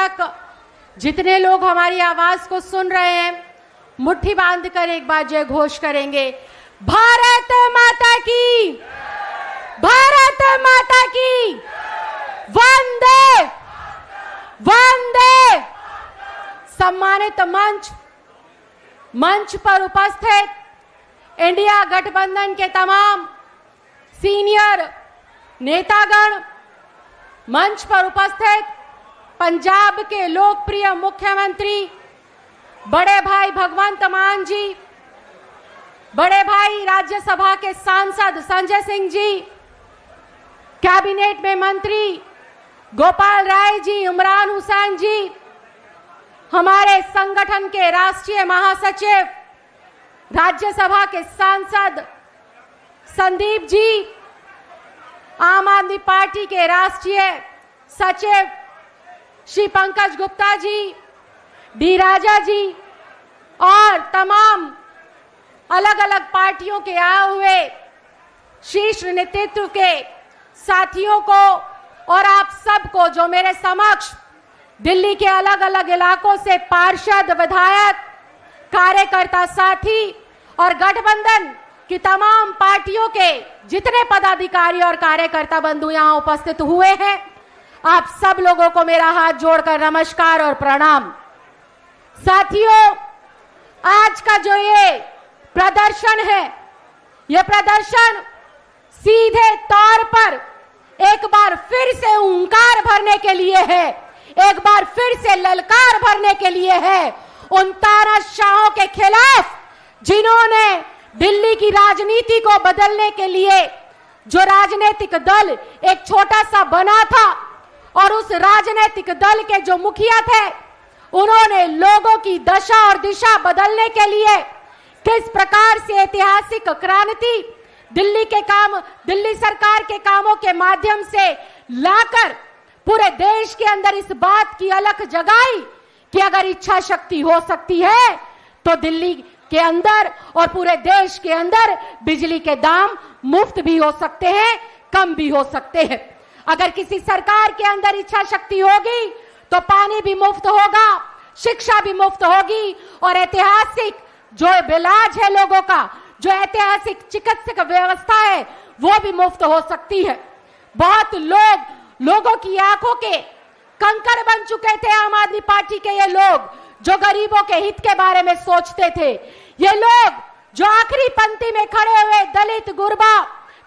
तक जितने लोग हमारी आवाज को सुन रहे हैं, मुट्ठी बांधकर एक बार जय घोष करेंगे। भारत माता की, भारत माता की, वंदे वंदे। सम्मानित मंच पर उपस्थित इंडिया गठबंधन के तमाम सीनियर नेतागण, मंच पर उपस्थित पंजाब के लोकप्रिय मुख्यमंत्री बड़े भाई भगवंत मान जी, बड़े भाई राज्यसभा के सांसद संजय सिंह जी, कैबिनेट में मंत्री गोपाल राय जी, इमरान हुसैन जी, हमारे संगठन के राष्ट्रीय महासचिव, राज्यसभा के सांसद संदीप जी, आम आदमी पार्टी के राष्ट्रीय सचिव श्री पंकज गुप्ता जी, डी राजा जी और तमाम अलग अलग पार्टियों के आए हुए शीर्ष नेतृत्व के साथियों को और आप सबको जो मेरे समक्ष दिल्ली के अलग अलग इलाकों से पार्षद, विधायक, कार्यकर्ता साथी और गठबंधन की तमाम पार्टियों के जितने पदाधिकारी और कार्यकर्ता बंधु यहां उपस्थित हुए हैं, आप सब लोगों को मेरा हाथ जोड़कर नमस्कार और प्रणाम। साथियों, आज का जो ये प्रदर्शन है, ये प्रदर्शन सीधे तौर पर एक बार फिर से हुंकार भरने के लिए है, एक बार फिर से ललकार भरने के लिए है उन तानाशाहों के खिलाफ जिन्होंने दिल्ली की राजनीति को बदलने के लिए जो राजनीतिक दल एक छोटा सा बना था और उस राजनीतिक दल के जो मुखिया थे, उन्होंने लोगों की दशा और दिशा बदलने के लिए किस प्रकार से ऐतिहासिक क्रांति दिल्ली सरकार के कामों के माध्यम से लाकर पूरे देश के अंदर इस बात की अलख जगाई कि अगर इच्छा शक्ति हो सकती है तो दिल्ली के अंदर और पूरे देश के अंदर बिजली के दाम मुफ्त भी हो सकते हैं, कम भी हो सकते हैं। अगर किसी सरकार के अंदर इच्छा शक्ति होगी तो पानी भी मुफ्त होगा, शिक्षा भी मुफ्त होगी और ऐतिहासिक जो इलाज है लोगों का, जो ऐतिहासिक चिकित्सक व्यवस्था है, वो भी मुफ्त हो सकती है। बहुत लोगों की आंखों के कंकड़ बन चुके थे आम आदमी पार्टी के ये लोग जो गरीबों के हित के बारे में सोचते थे, ये लोग जो आखिरी पंक्ति में खड़े हुए दलित, गुरबा,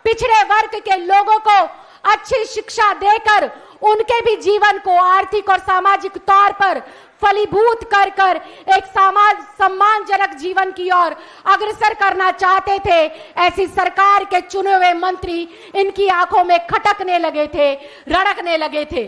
पिछड़े वर्ग के लोगों को अच्छी शिक्षा देकर उनके भी जीवन को आर्थिक और सामाजिक तौर पर फलीभूत कर एक सम्मानजनक जीवन की ओर अग्रसर करना चाहते थे, ऐसी सरकार के चुने हुए मंत्री इनकी आंखों में खटकने लगे थे, रड़कने लगे थे।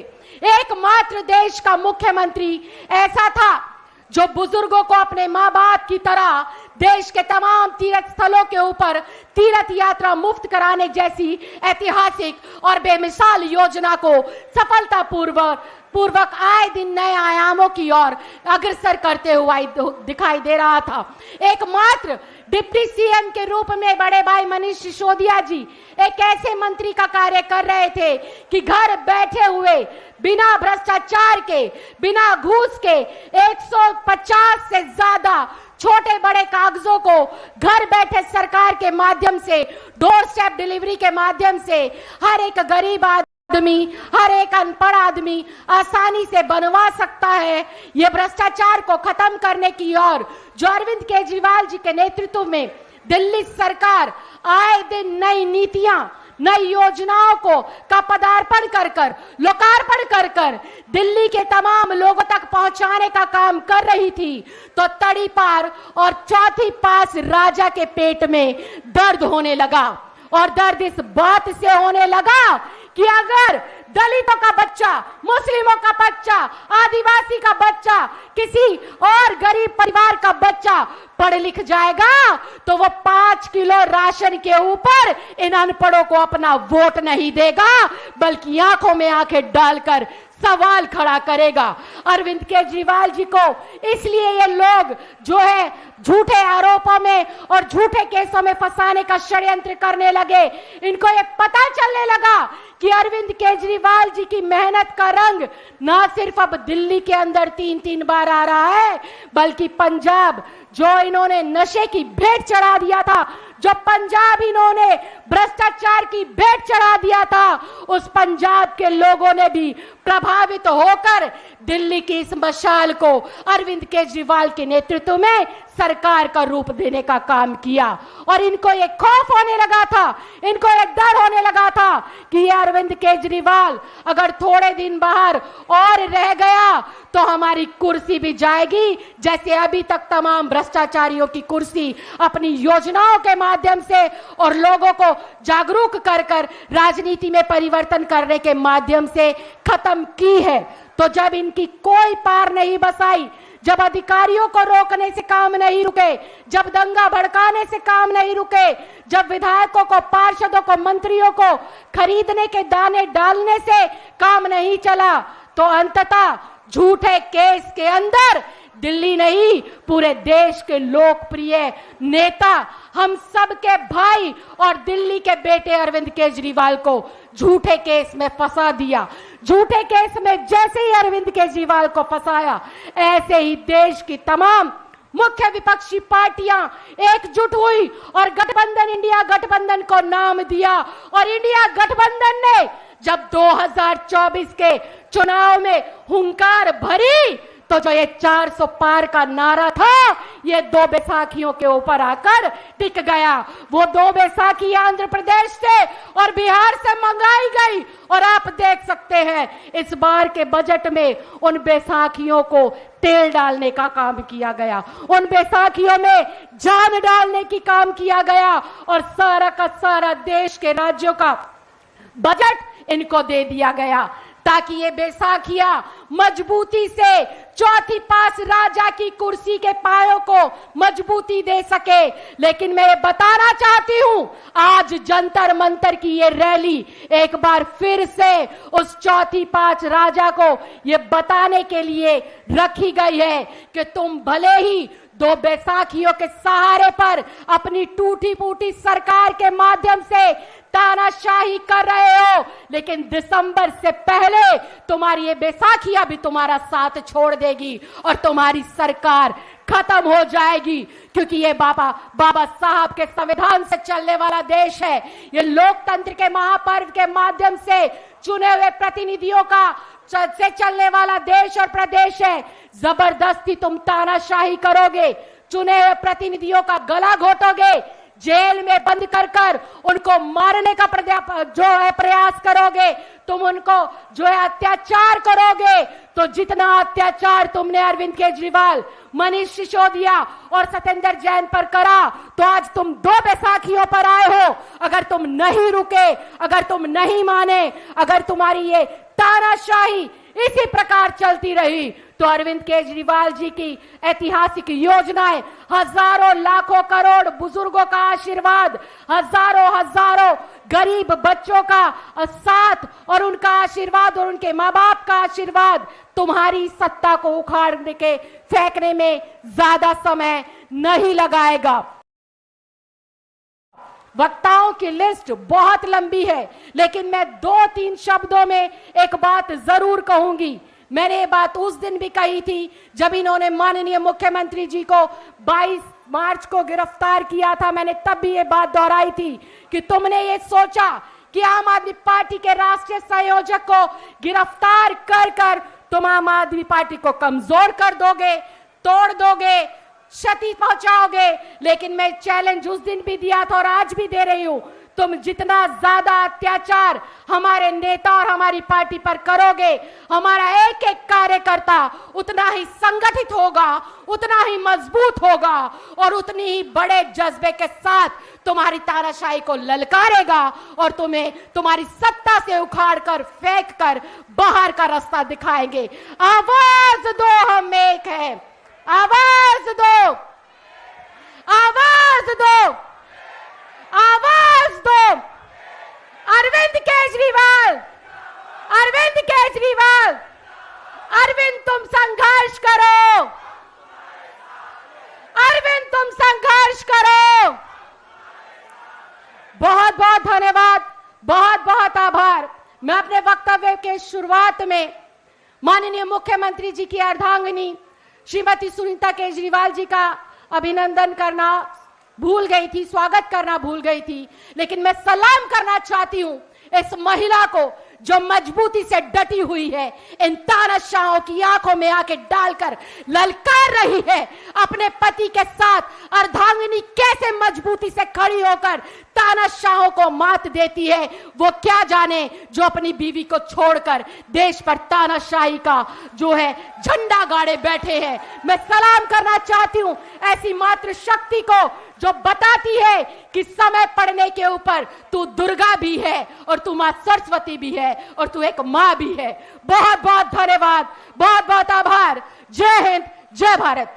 एकमात्र देश का मुख्यमंत्री ऐसा था जो बुजुर्गों को अपने माँ बाप की तरह देश के तमाम तीर्थ स्थलों के ऊपर तीर्थ यात्रा मुफ्त कराने जैसी ऐतिहासिक और बेमिसाल योजना को सफलतापूर्वक आए दिन नए आयामों की ओर अग्रसर करते हुए दिखाई दे रहा था। एकमात्र डिप्टी सीएम के रूप में बड़े भाई मनीष सिसोदिया जी एक ऐसे मंत्री का कार्य कर रहे थे कि घर बैठे हुए बिना भ्रष्टाचार के, बिना घूस के 150 से ज्यादा छोटे बड़े कागजों को घर बैठे सरकार के माध्यम से, डोर स्टेप डिलीवरी के माध्यम से हर एक गरीब आदमी, हर एक अनपढ़ आदमी आसानी से बनवा सकता है। ये भ्रष्टाचार को खत्म करने की ओर जो अरविंद केजरीवाल जी के नेतृत्व में दिल्ली सरकार आए दिन नई नीतियां, नई योजनाओं को का पदार्पण कर लोकार्पण कर दिल्ली के तमाम लोगों तक पहुंचाने का काम कर रही थी, तो तड़ी पार और चौथी पास राजा के पेट में दर्द होने लगा। और दर्द इस बात से होने लगा कि अगर दलितों का बच्चा, मुस्लिमों का बच्चा, आदिवासी का बच्चा, किसी और गरीब परिवार का बच्चा पढ़ लिख जाएगा तो वो 5 किलो राशन के ऊपर इन अनपढ़ों को अपना वोट नहीं देगा, बल्कि आंखों में आंखें डालकर सवाल खड़ा करेगा। अरविंद केजरीवाल जी को इसलिए ये लोग जो है झूठे आरोपों में और झूठे केसों में फंसाने का षड्यंत्र करने लगे। इनको ये पता चलने लगा कि अरविंद केजरीवाल जी की मेहनत का रंग ना सिर्फ अब दिल्ली के अंदर 3-3 बार आ रहा है, बल्कि पंजाब जो इन्होंने नशे की भेंट चढ़ा दिया था, जो पंजाब इन्होंने भ्रष्टाचार की भेंट चढ़ा दिया था, उस पंजाब के लोगों ने भी प्रभावित होकर दिल्ली की इस मशाल को अरविंद केजरीवाल के नेतृत्व में सरकार का रूप देने का काम किया। और इनको एक खौफ होने लगा था, इनको एक डर होने लगा था कि ये अरविंद केजरीवाल अगर थोड़े दिन बाहर और रह गया तो हमारी कुर्सी भी जाएगी, जैसे अभी तक तमाम भ्रष्टाचारियों की कुर्सी अपनी योजनाओं के माध्यम से और लोगों को जागरूक कर कर राजनीति में परिवर्तन करने के माध्यम से खत्म की है। तो जब इनकी कोई पार नहीं बसाई, जब अधिकारियों को रोकने से काम नहीं रुके, जब दंगा भड़काने से काम नहीं रुके, जब विधायकों को, पार्षदों को, मंत्रियों को खरीदने के दाने डालने से काम नहीं चला, तो अंततः झूठे केस के अंदर दिल्ली नहीं पूरे देश के लोकप्रिय नेता, हम सब के भाई और दिल्ली के बेटे अरविंद केजरीवाल को झूठे केस में फंसा दिया। झूठे केस में जैसे ही अरविंद केजरीवाल को फंसाया, ऐसे ही देश की तमाम मुख्य विपक्षी पार्टियां एकजुट हुई और गठबंधन, इंडिया गठबंधन को नाम दिया। और इंडिया गठबंधन ने जब 2024 के चुनाव में हुंकार भरी, तो जो ये 400 पार का नारा था, ये 2 बैसाखियों के ऊपर आकर टिक गया। वो 2 बैसाखी आंध्र प्रदेश से और बिहार से मंगाई गई, और आप देख सकते हैं इस बार के बजट में उन बैसाखियों को तेल डालने का काम किया गया, उन बैसाखियों में जान डालने की काम किया गया, और सारा का सारा देश के राज्यों का बजट इनको दे दिया गया ताकि ये बैसाखियां मजबूती से चौथी पास राजा की कुर्सी के पायों को मजबूती दे सके। लेकिन मैं ये बताना चाहती हूं, आज जंतर मंतर की ये रैली एक बार फिर से उस चौथी पांच राजा को ये बताने के लिए रखी गई है कि तुम भले ही 2 बैसाखियों के सहारे पर अपनी टूटी फूटी सरकार के माध्यम से तानाशाही कर रहे हो, लेकिन दिसंबर से पहले तुम्हारी ये बैसाखियां भी तुम्हारा साथ छोड़ देगी और तुम्हारी सरकार खत्म हो जाएगी। क्योंकि ये बाबा साहब के संविधान से चलने वाला देश है। ये लोकतंत्र के महापर्व के माध्यम से चुने हुए प्रतिनिधियों का से चलने वाला देश और प्रदेश है। जबरदस्ती तुम तानाशाही करोगे, चुने हुए प्रतिनिधियों का गला घोटोगे, जेल में बंद कर उनको मारने का जो है प्रयास करोगे, तुम उनको जो है अत्याचार करोगे। तो जितना अत्याचार तुमने अरविंद केजरीवाल, मनीष सिसोदिया और सत्येंद्र जैन पर करा, तो आज तुम 2 बैसाखियों पर आए हो। अगर तुम नहीं रुके, अगर तुम नहीं माने, अगर तुम्हारी ये तानाशाही इसी प्रकार चलती रही, तो अरविंद केजरीवाल जी की ऐतिहासिक योजनाएं, हजारों लाखों करोड़ बुजुर्गों का आशीर्वाद, हजारों गरीब बच्चों का साथ और उनका आशीर्वाद और उनके माँ बाप का आशीर्वाद तुम्हारी सत्ता को उखाड़ने के फेंकने में ज्यादा समय नहीं लगाएगा। वक्ताओं की लिस्ट बहुत लंबी है, लेकिन मैं 2-3 शब्दों में एक बात जरूर कहूंगी। मैंने ये बात उस दिन भी कही थी जब इन्होंने माननीय मुख्यमंत्री जी को 22 मार्च को गिरफ्तार किया था। मैंने तब भी ये बात दोहराई थी कि तुमने ये सोचा कि आम आदमी पार्टी के राष्ट्रीय संयोजक को गिरफ्तार कर तुम आम आदमी पार्टी को कमजोर कर दोगे, तोड़ दोगे, क्षति पहुंचाओगे। लेकिन मैं चैलेंज उस दिन भी दिया था और आज भी दे रही हूं, तुम जितना ज्यादा अत्याचार हमारे नेता और हमारी पार्टी पर करोगे, हमारा एक एक कार्यकर्ता उतना ही संगठित होगा, उतना ही मजबूत होगा और उतनी ही बड़े जज्बे के साथ तुम्हारी तानाशाही को ललकारेगा और तुम्हें तुम्हारी सत्ता से उखाड़ कर फेंक कर बाहर का रास्ता दिखाएंगे। आवाज दो, हम एक है। आवाज दो, आवाज दो, आवाज दो। अरविंद केजरीवाल, अरविंद केजरीवाल, अरविंद तुम संघर्ष करो, अरविंद तुम संघर्ष करो। बहुत बहुत धन्यवाद, बहुत बहुत आभार। मैं अपने वक्तव्य के शुरुआत में माननीय मुख्यमंत्री जी की अर्धांगिनी श्रीमती सुनीता केजरीवाल जी का अभिनंदन करना भूल गई थी, स्वागत करना भूल गई थी, लेकिन मैं सलाम करना चाहती हूं इस महिला को जो मजबूती से डटी हुई है, इन तानाशाहों की आंखों में आके डालकर ललकार रही है अपने पति के साथ। अर्धांगिनी कैसे मजबूती से खड़ी होकर तानाशाहों को मात देती है, वो क्या जाने जो अपनी बीवी को छोड़कर देश पर तानाशाही का जो है झंडा गाड़े बैठे हैं। मैं सलाम करना चाहती हूं ऐसी मातृशक्ति को जो बताती है कि समय पड़ने के ऊपर तू दुर्गा भी है और तू मां सरस्वती भी है और तू एक मां भी है। बहुत बहुत धन्यवाद, बहुत बहुत आभार। जय हिंद, जय भारत।